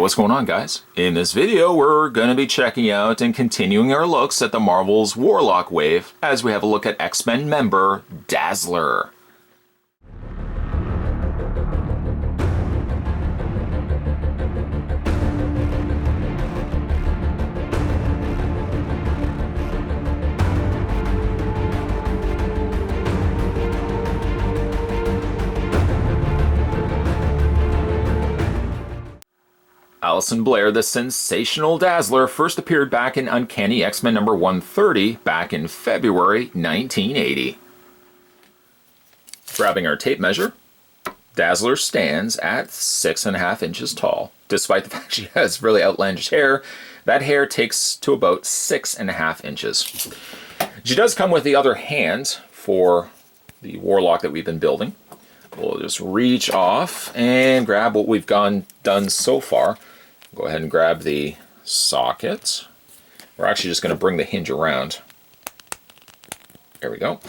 what's going on, guys? In this video, we're going to be checking out and continuing our looks at the Marvel's Warlock wave as we have a look at X-Men member Dazzler. Alison Blair, the sensational Dazzler, first appeared back in Uncanny X-Men number 130 back in February 1980. Grabbing our tape measure, Dazzler stands at 6.5 inches tall. Despite the fact she has really outlandish hair, that hair takes to about 6.5 inches. She does come with the other hand for the Warlock that we've been building. We'll just reach off and grab what we've done so far. Go ahead and grab the socket. We're actually just going to bring the hinge around. There we go.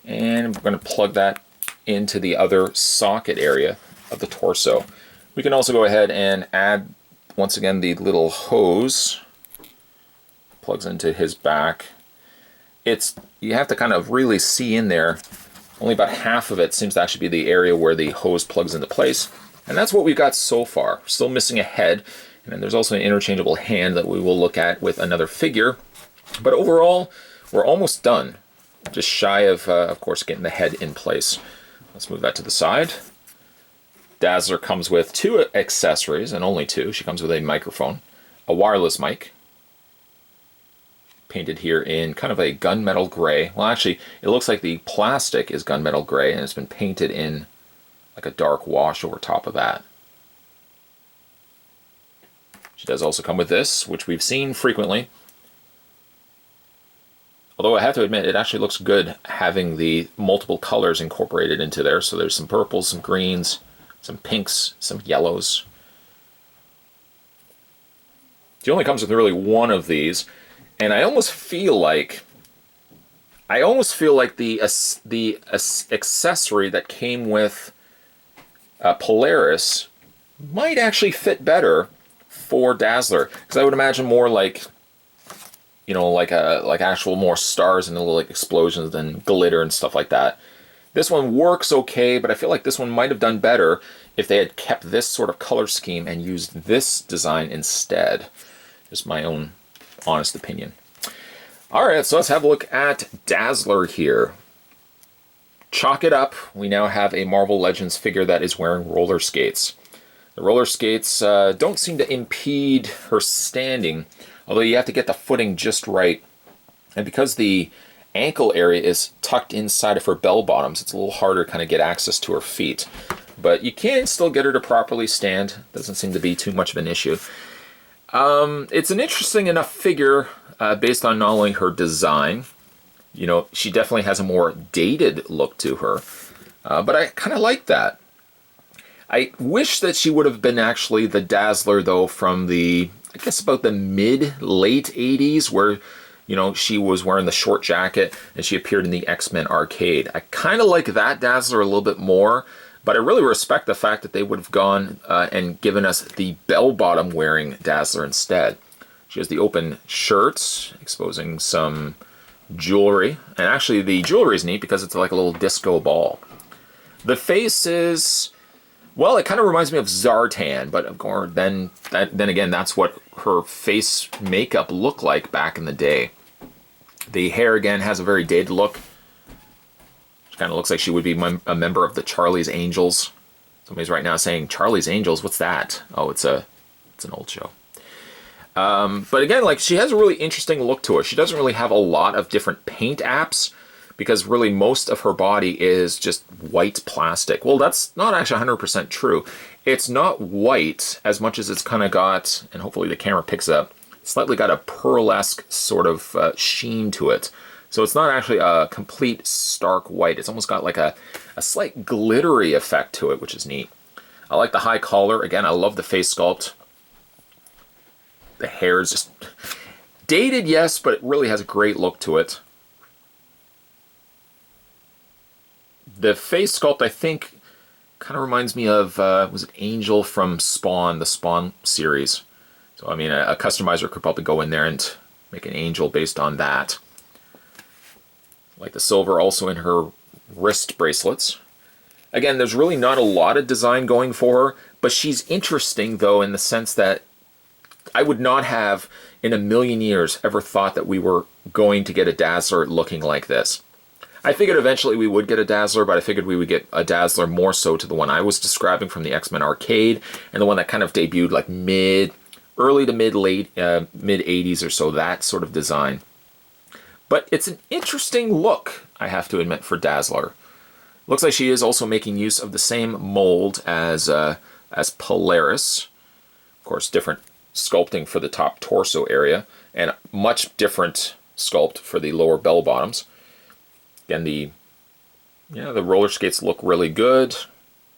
And we're going to plug that into the other socket area of the torso. We can also go ahead and add, once again, the little hose. Plugs into his back. You have to kind of really see in there. Only about half of it seems to actually be the area where the hose plugs into place. And that's what we've got so far. Still missing a head. And then there's also an interchangeable hand that we will look at with another figure. But overall, we're almost done. Just shy of course, getting the head in place. Let's move that to the side. Dazzler comes with 2 accessories, and only 2. She comes with a microphone, a wireless mic, painted here in kind of a gunmetal gray. Well, actually, it looks like the plastic is gunmetal gray, and it's been painted in like a dark wash over top of that. She does also come with this, which we've seen frequently. Although I have to admit, it actually looks good having the multiple colors incorporated into there. So there's some purples, some greens, some pinks, some yellows. She only comes with really one of these, and I almost feel like the accessory that came with Polaris might actually fit better for Dazzler, because I would imagine more like, you know, like actual more stars and little like explosions than glitter and stuff like that. This one works okay, but I feel like this one might have done better if they had kept this sort of color scheme and used this design instead. Just my own honest opinion. All right, so let's have a look at Dazzler here. Chalk it up. We now have a Marvel Legends figure that is wearing roller skates. The roller skates don't seem to impede her standing, although you have to get the footing just right. And because the ankle area is tucked inside of her bell bottoms, it's a little harder to kind of get access to her feet. But you can still get her to properly stand. Doesn't seem to be too much of an issue. It's an interesting enough figure based on not only her design. You know, she definitely has a more dated look to her. But I kind of like that. I wish that she would have been actually the Dazzler, though, from the, I guess, about the mid-late 80s, where, you know, she was wearing the short jacket and she appeared in the X-Men arcade. I kind of like that Dazzler a little bit more, but I really respect the fact that they would have gone and given us the bell-bottom wearing Dazzler instead. She has the open shirts, exposing some jewelry. And actually, the jewelry is neat because it's like a little disco ball. The face is, well, it kind of reminds me of Zartan, but then again, that's what her face makeup looked like back in the day. The hair, again, has a very dated look. She kind of looks like she would be a member of the Charlie's Angels. Somebody's right now saying, Charlie's Angels, what's that? Oh, it's an old show. But again, like, she has a really interesting look to her. She doesn't really have a lot of different paint apps, because really most of her body is just white plastic. Well, that's not actually 100% true. It's not white as much as it's kind of got, and hopefully the camera picks up, slightly got a pearlesque sort of sheen to it. So it's not actually a complete stark white. It's almost got like a slight glittery effect to it, which is neat. I like the high collar. Again, I love the face sculpt. The hair is just dated, yes, but it really has a great look to it. The face sculpt, I think, Kind of reminds me of, was it Angel from Spawn, the Spawn series? So, I mean, a customizer could probably go in there and make an Angel based on that. Like the silver also in her wrist bracelets. Again, there's really not a lot of design going for her, but she's interesting, though, in the sense that I would not have, in a million years, ever thought that we were going to get a Dazzler looking like this. I figured eventually we would get a Dazzler, but I figured we would get a Dazzler more so to the one I was describing from the X-Men arcade, and the one that kind of debuted like early to mid 80s or so, that sort of design. But it's an interesting look, I have to admit, for Dazzler. Looks like she is also making use of the same mold as Polaris. Of course, different sculpting for the top torso area, and much different sculpt for the lower bell bottoms. Again, the roller skates look really good.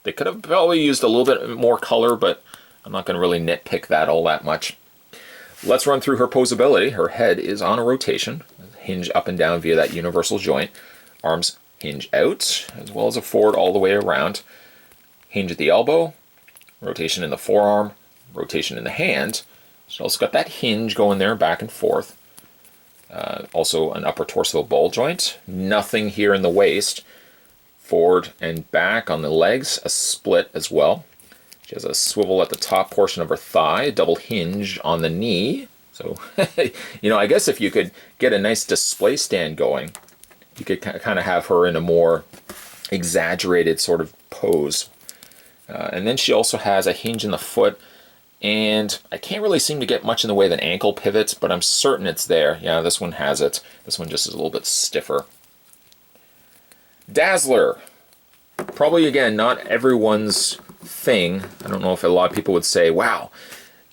They could have probably used a little bit more color, but I'm not going to really nitpick that all that much. Let's run through her posability. Her head is on a rotation, hinge up and down via that universal joint. Arms hinge out, as well as a forward all the way around. Hinge at the elbow, rotation in the forearm, rotation in the hand. She's also got that hinge going there back and forth. Also an upper torso ball joint. Nothing here in the waist. Forward and back on the legs, a split as well. She has a swivel at the top portion of her thigh, a double hinge on the knee. So, I guess if you could get a nice display stand going, you could kind of have her in a more exaggerated sort of pose. And then she also has a hinge in the foot, and I can't really seem to get much in the way of an ankle pivot, but I'm certain it's there. Yeah, this one has it. This one just is a little bit stiffer. Dazzler. Probably, again, not everyone's thing. I don't know if a lot of people would say, wow,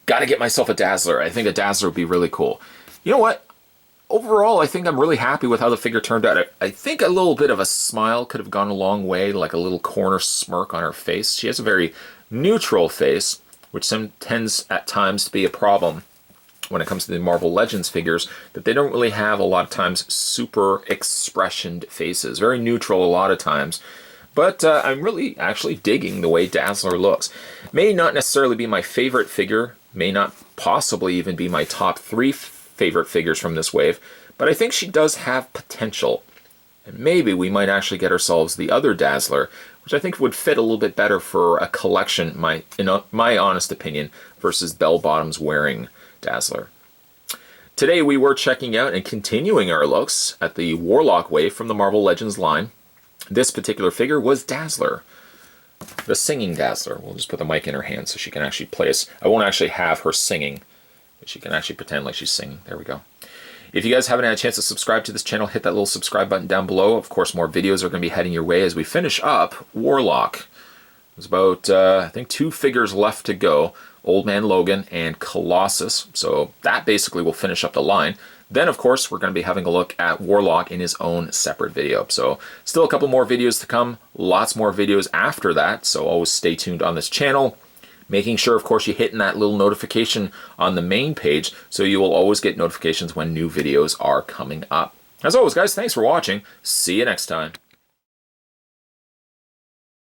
got to get myself a Dazzler. I think a Dazzler would be really cool. You know what? Overall, I think I'm really happy with how the figure turned out. I think a little bit of a smile could have gone a long way, like a little corner smirk on her face. She has a very neutral face, which tends at times to be a problem when it comes to the Marvel Legends figures, that they don't really have a lot of times super expressioned faces. Very neutral a lot of times. But I'm really actually digging the way Dazzler looks. May not necessarily be my favorite figure, may not possibly even be my top 3 favorite figures from this wave, but I think she does have potential. And maybe we might actually get ourselves the other Dazzler, which I think would fit a little bit better for a collection, in my honest opinion, versus bell bottoms wearing Dazzler. Today we were checking out and continuing our looks at the Warlock wave from the Marvel Legends line. This particular figure was Dazzler, the singing Dazzler. We'll just put the mic in her hand so she can actually play us. I won't actually have her singing, but she can actually pretend like she's singing. There we go. If you guys haven't had a chance to subscribe to this channel, hit that little subscribe button down below. Of course, more videos are going to be heading your way as we finish up Warlock. There's about, I think, 2 figures left to go. Old Man Logan and Colossus. So that basically will finish up the line. Then, of course, we're going to be having a look at Warlock in his own separate video. So still a couple more videos to come. Lots more videos after that. So always stay tuned on this channel. Making sure, of course, you're hitting that little notification on the main page so you will always get notifications when new videos are coming up. As always, guys, thanks for watching. See you next time.